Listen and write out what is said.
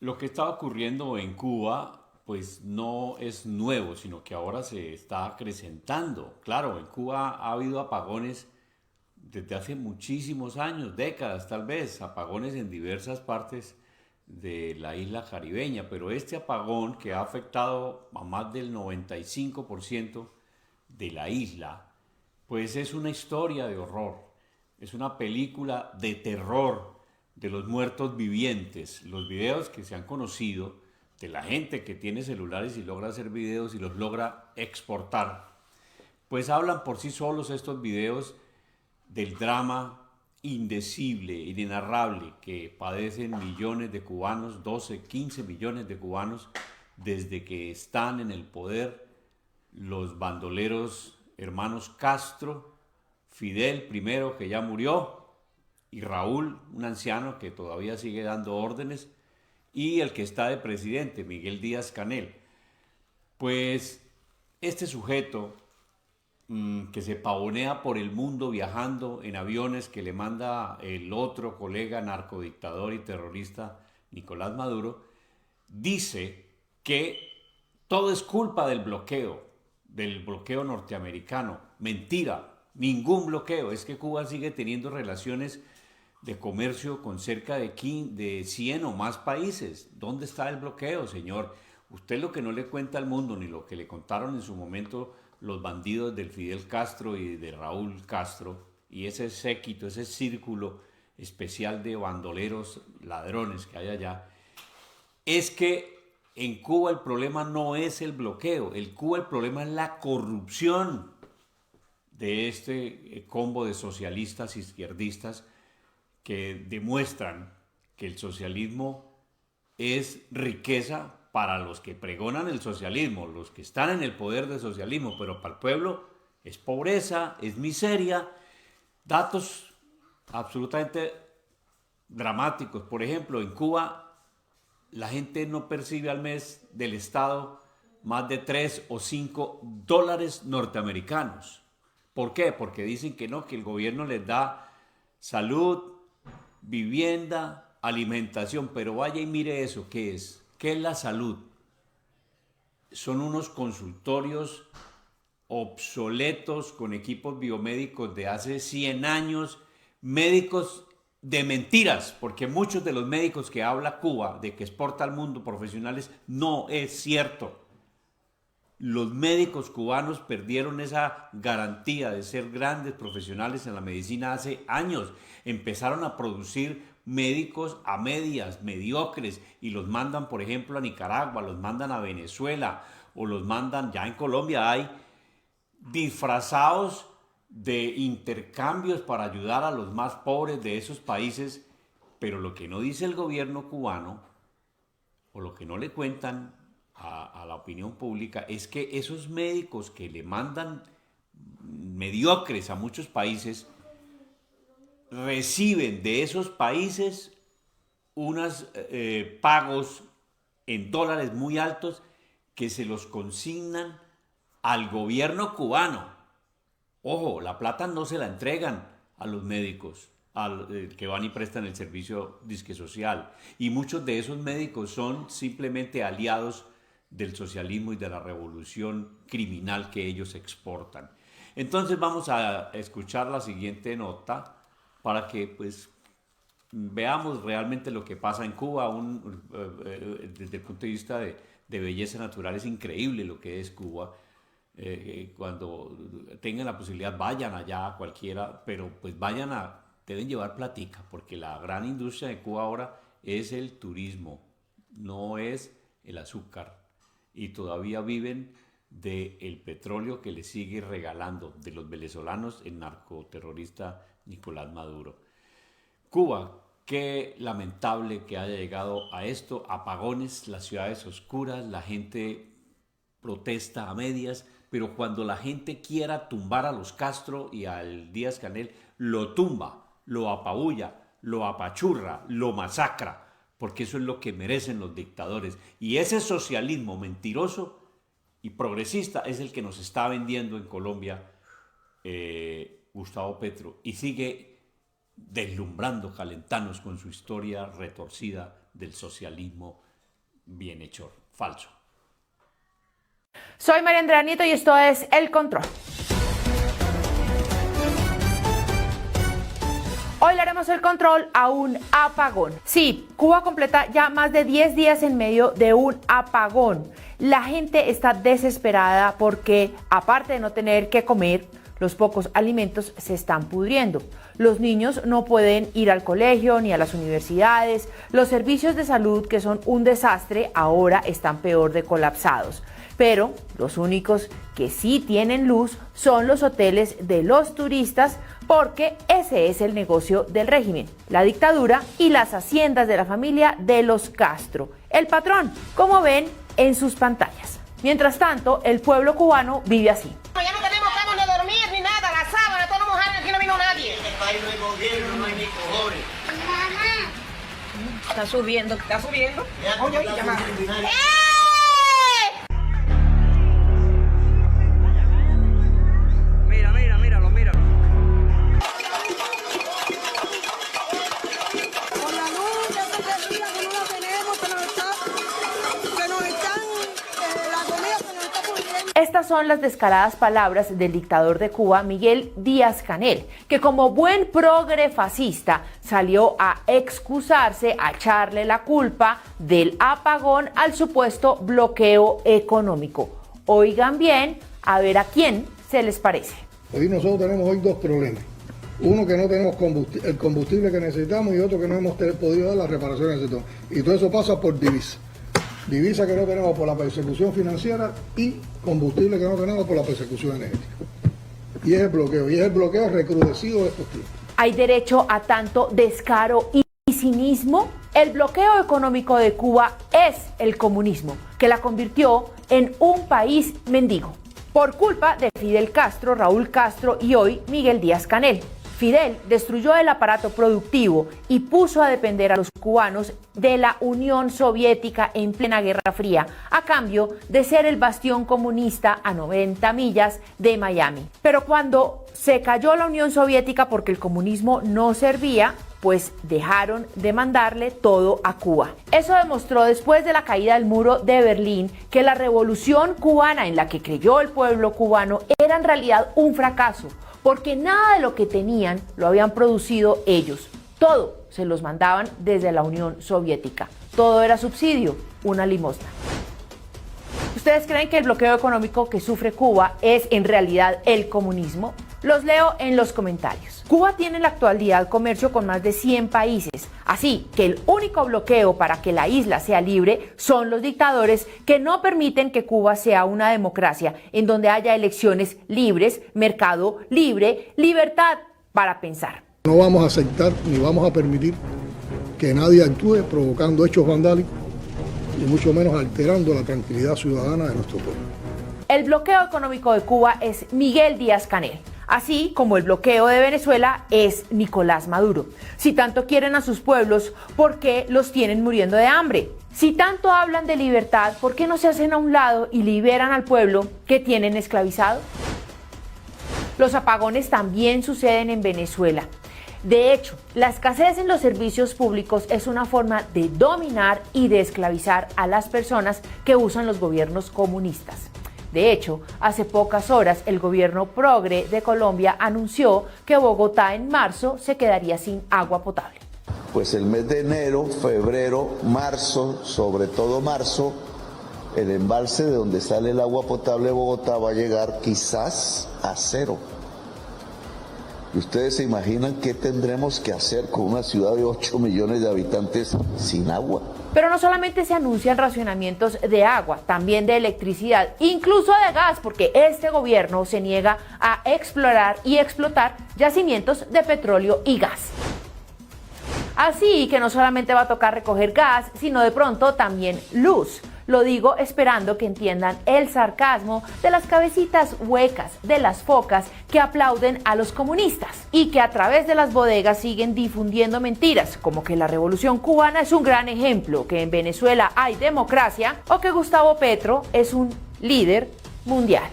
Lo que está ocurriendo en Cuba, pues no es nuevo, sino que ahora se está acrecentando. Claro, en Cuba ha habido apagones desde hace muchísimos años, décadas tal vez, apagones en diversas partes de la isla caribeña, pero este apagón que ha afectado a más del 95% de la isla, pues es una historia de horror, es una película de terror de los muertos vivientes. Los videos que se han conocido de la gente que tiene celulares y logra hacer videos y los logra exportar, pues hablan por sí solos estos videos del drama indecible, inenarrable que padecen millones de cubanos, 12, 15 millones de cubanos, desde que están en el poder los bandoleros hermanos Castro, Fidel primero, que ya murió, y Raúl, un anciano que todavía sigue dando órdenes, y el que está de presidente, Miguel Díaz Canel. Pues este sujeto que se pavonea por el mundo viajando en aviones que le manda el otro colega narcodictador y terrorista Nicolás Maduro, dice que todo es culpa del bloqueo norteamericano. Mentira, ningún bloqueo. Es que Cuba sigue teniendo relaciones de comercio con cerca de 100 o más países. ¿Dónde está el bloqueo, señor? Usted lo que no le cuenta al mundo, ni lo que le contaron en su momento los bandidos del Fidel Castro y de Raúl Castro, y ese séquito, ese círculo especial de bandoleros, ladrones que hay allá, es que en Cuba el problema no es el bloqueo, en Cuba el problema es la corrupción de este combo de socialistas y izquierdistas que demuestran que el socialismo es riqueza para los que pregonan el socialismo, los que están en el poder del socialismo, pero para el pueblo es pobreza, es miseria. Datos absolutamente dramáticos. Por ejemplo, en Cuba la gente no percibe al mes del Estado más de 3 o 5 dólares norteamericanos. ¿Por qué? Porque dicen que no, que el gobierno les da salud, vivienda, alimentación, pero vaya y mire eso, ¿qué es? ¿Qué es la salud? Son unos consultorios obsoletos con equipos biomédicos de hace 100 años, médicos de mentiras, porque muchos de los médicos que habla Cuba, de que exporta al mundo profesionales, no es cierto. Los médicos cubanos perdieron esa garantía de ser grandes profesionales en la medicina hace años. Empezaron a producir médicos a medias, mediocres, y los mandan, por ejemplo, a Nicaragua, los mandan a Venezuela, o los mandan, ya en Colombia hay disfrazados de intercambios para ayudar a los más pobres de esos países, pero lo que no dice el gobierno cubano, o lo que no le cuentan a la opinión pública, es que esos médicos que le mandan mediocres a muchos países, reciben de esos países unos pagos en dólares muy altos que se los consignan al gobierno cubano. Ojo, la plata no se la entregan a los médicos que van y prestan el servicio disque social. Y muchos de esos médicos son simplemente aliados del socialismo y de la revolución criminal que ellos exportan. Entonces vamos a escuchar la siguiente nota para que pues veamos realmente lo que pasa en Cuba. Desde el punto de vista de belleza natural es increíble lo que es Cuba. Cuando tengan la posibilidad vayan allá cualquiera, pero pues deben llevar platica, porque la gran industria de Cuba ahora es el turismo, no es el azúcar, y todavía viven del petróleo que le sigue regalando de los venezolanos el narcoterrorista Nicolás Maduro. Cuba, qué lamentable que haya llegado a esto, apagones, las ciudades oscuras, la gente protesta a medias, pero cuando la gente quiera tumbar a los Castro y al Díaz Canel, lo tumba, lo apabulla, lo apachurra, lo masacra, porque eso es lo que merecen los dictadores. Y ese socialismo mentiroso y progresista es el que nos está vendiendo en Colombia Gustavo Petro, y sigue deslumbrando calentanos con su historia retorcida del socialismo bienhechor, falso. Soy María Andrea Nieto y esto es El Control. Hoy le haremos el control a un apagón. Sí, Cuba completa ya más de 10 días en medio de un apagón. La gente está desesperada porque, aparte de no tener que comer, los pocos alimentos se están pudriendo. Los niños no pueden ir al colegio ni a las universidades. Los servicios de salud, que son un desastre, ahora están peor de colapsados. Pero los únicos que sí tienen luz son los hoteles de los turistas, porque ese es el negocio del régimen, la dictadura y las haciendas de la familia de los Castro. El patrón, como ven en sus pantallas. Mientras tanto, el pueblo cubano vive así. Ya no tenemos camas de dormir ni nada, la sábana, todo mojado, aquí no vino nadie. En este país no hay gobierno, no hay ni cojones. Está subiendo, está subiendo. Oye, oye, llama. Míralo. Con la luz, ese día que no la tenemos, que nos están, la comida se nos está pudriendo. Estas son las descaradas palabras del dictador de Cuba, Miguel Díaz-Canel, que como buen progre fascista salió a excusarse, a echarle la culpa del apagón al supuesto bloqueo económico. Oigan bien, a ver a quién se les parece. Hoy nosotros tenemos hoy dos problemas. Uno, que no tenemos el combustible que necesitamos, y otro, que no hemos podido dar las reparaciones que necesitamos. Y todo eso pasa por divisa. Divisa que no tenemos por la persecución financiera y combustible que no tenemos por la persecución energética. Y es el bloqueo recrudecido de estos tiempos. ¿Hay derecho a tanto descaro y cinismo? El bloqueo económico de Cuba es el comunismo, que la convirtió en un país mendigo, por culpa de Fidel Castro, Raúl Castro y hoy Miguel Díaz-Canel. Fidel destruyó el aparato productivo y puso a depender a los cubanos de la Unión Soviética en plena Guerra Fría, a cambio de ser el bastión comunista a 90 millas de Miami. Pero cuando se cayó la Unión Soviética porque el comunismo no servía, pues dejaron de mandarle todo a Cuba. Eso demostró después de la caída del muro de Berlín que la revolución cubana en la que creyó el pueblo cubano era en realidad un fracaso, porque nada de lo que tenían lo habían producido ellos. Todo se los mandaban desde la Unión Soviética. Todo era subsidio, una limosna. ¿Ustedes creen que el bloqueo económico que sufre Cuba es en realidad el comunismo? Los leo en los comentarios. Cuba tiene en la actualidad comercio con más de 100 países, así que el único bloqueo para que la isla sea libre son los dictadores que no permiten que Cuba sea una democracia en donde haya elecciones libres, mercado libre, libertad para pensar. No vamos a aceptar ni vamos a permitir que nadie actúe provocando hechos vandálicos y mucho menos alterando la tranquilidad ciudadana de nuestro pueblo. El bloqueo económico de Cuba es Miguel Díaz-Canel, así como el bloqueo de Venezuela es Nicolás Maduro. Si tanto quieren a sus pueblos, ¿por qué los tienen muriendo de hambre? Si tanto hablan de libertad, ¿por qué no se hacen a un lado y liberan al pueblo que tienen esclavizado? Los apagones también suceden en Venezuela. De hecho, la escasez en los servicios públicos es una forma de dominar y de esclavizar a las personas que usan los gobiernos comunistas. De hecho, hace pocas horas el gobierno progre de Colombia anunció que Bogotá en marzo se quedaría sin agua potable. Pues el mes de enero, febrero, marzo, sobre todo marzo, el embalse de donde sale el agua potable de Bogotá va a llegar quizás a cero. ¿Y ustedes se imaginan qué tendremos que hacer con una ciudad de 8 millones de habitantes sin agua? Pero no solamente se anuncian racionamientos de agua, también de electricidad, incluso de gas, porque este gobierno se niega a explorar y explotar yacimientos de petróleo y gas. Así que no solamente va a tocar recoger gas, sino de pronto también luz. Lo digo esperando que entiendan el sarcasmo de las cabecitas huecas de las focas que aplauden a los comunistas y que a través de las bodegas siguen difundiendo mentiras, como que la revolución cubana es un gran ejemplo, que en Venezuela hay democracia o que Gustavo Petro es un líder mundial.